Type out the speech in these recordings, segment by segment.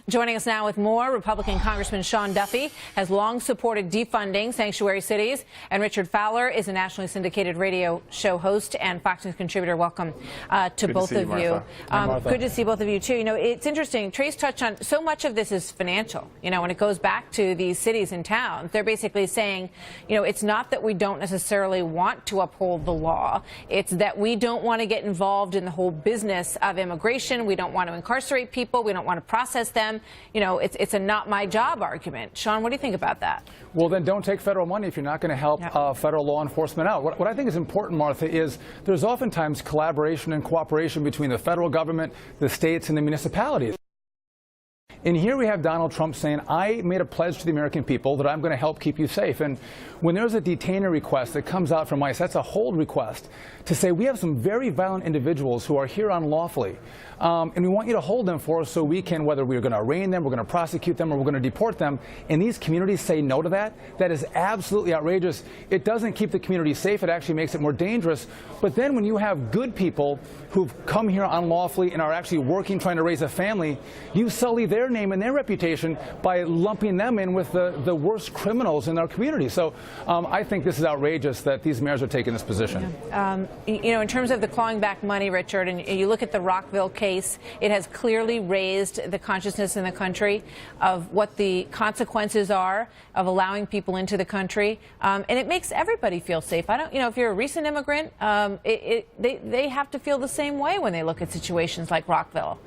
Joining us now with more, Republican Congressman Sean Duffy has long supported defunding sanctuary cities, and Richard Fowler is a nationally syndicated radio show host and Fox News contributor. Welcome to both of you. Good to see both of you, too. You know, it's interesting. Trace touched on so much of this is financial. You know, when it goes back to these cities and towns, they're basically saying, you know, it's not that we don't necessarily want to uphold the law. It's that we don't want to get involved in the whole business of immigration. We don't want to incarcerate people. We don't want to process them. You know, it's a not my job argument. Sean, what do you think about that? Well, then don't take federal money if you're not going to help federal law enforcement out. What I think is important, Martha, is there's oftentimes collaboration and cooperation between the federal government, the states, and the municipalities. And here we have Donald Trump saying, I made a pledge to the American people that I'm going to help keep you safe. And when there's a detainer request that comes out from ICE, that's a hold request to say we have some very violent individuals who are here unlawfully. And we want you to hold them for us so we can, whether we're going to arraign them, we're going to prosecute them, or we're going to deport them. And these communities say no to that. That is absolutely outrageous. It doesn't keep the community safe. It actually makes it more dangerous. But then when you have good people who've come here unlawfully and are actually working, trying to raise a family, you sully their name and their reputation by lumping them in with the worst criminals in our community. So I think this is outrageous that these mayors are taking this position. You know, in terms of the clawing back money, Richard, and you look at the Rockville case, it has clearly raised the consciousness in the country of what the consequences are of allowing people into the country, and it makes everybody feel safe. I don't, you know, if you're a recent immigrant, they have to feel the same way when they look at situations like Rockville.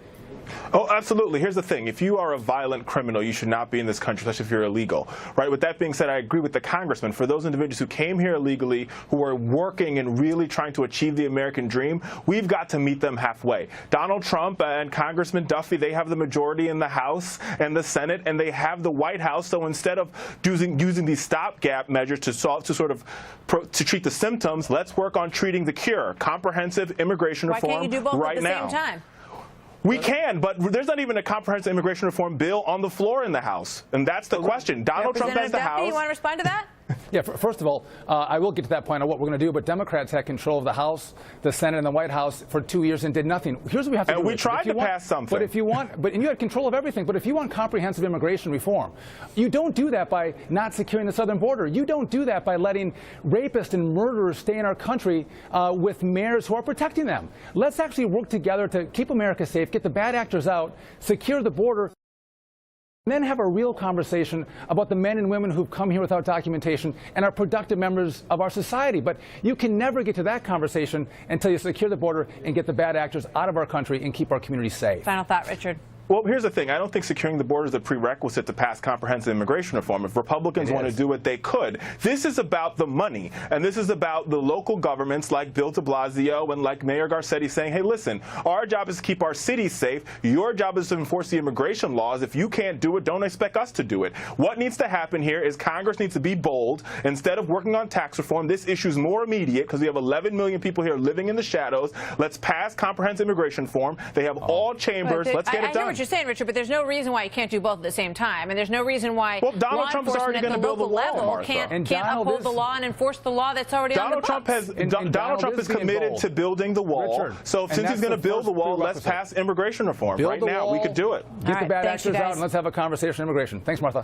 Oh, absolutely. Here's the thing. If you are a violent criminal, you should not be in this country, especially if you're illegal. Right? With that being said, I agree with the congressman. For those individuals who came here illegally, who are working and really trying to achieve the American dream, we've got to meet them halfway. Donald Trump and Congressman Duffy, they have the majority in the House and the Senate, and they have the White House. So instead of using these stopgap measures to treat the symptoms, let's work on treating the cure. Comprehensive immigration reform right now. Why can't you do both at the same time? We can, but there's not even a comprehensive immigration reform bill on the floor in the House. And that's the question. Donald Trump has the House. You want to respond to that? Yeah, first of all, I will get to that point on what we're going to do, but Democrats had control of the House, the Senate, and the White House for 2 years and did nothing. Here's what we have to do. And we tried to pass something. But if you want, and you had control of everything, but if you want comprehensive immigration reform, you don't do that by not securing the southern border. You don't do that by letting rapists and murderers stay in our country with mayors who are protecting them. Let's actually work together to keep America safe, get the bad actors out, secure the border, and then have a real conversation about the men and women who've come here without documentation and are productive members of our society. But you can never get to that conversation until you secure the border and get the bad actors out of our country and keep our community safe. Final thought, Richard. Well, here's the thing. I don't think securing the border is a prerequisite to pass comprehensive immigration reform. If Republicans want to do it, they could. This is about the money, and this is about the local governments like Bill de Blasio and like Mayor Garcetti saying, hey, listen, our job is to keep our cities safe. Your job is to enforce the immigration laws. If you can't do it, don't expect us to do it. What needs to happen here is Congress needs to be bold. Instead of working on tax reform, this issue is more immediate because we have 11 million people here living in the shadows. Let's pass comprehensive immigration reform. They have all chambers. Let's get it done. You're saying, Richard, but there's no reason why you can't do both at the same time, and there's no reason why Donald Trump is already going to build the wall, can't uphold the law and enforce the law that's already on the books. Donald Trump is committed to building the wall. Richard, so since he's going to build the wall, let's pass immigration reform. Right now, we could do it. Get the bad actors out and let's have a conversation on immigration. Thanks, Martha.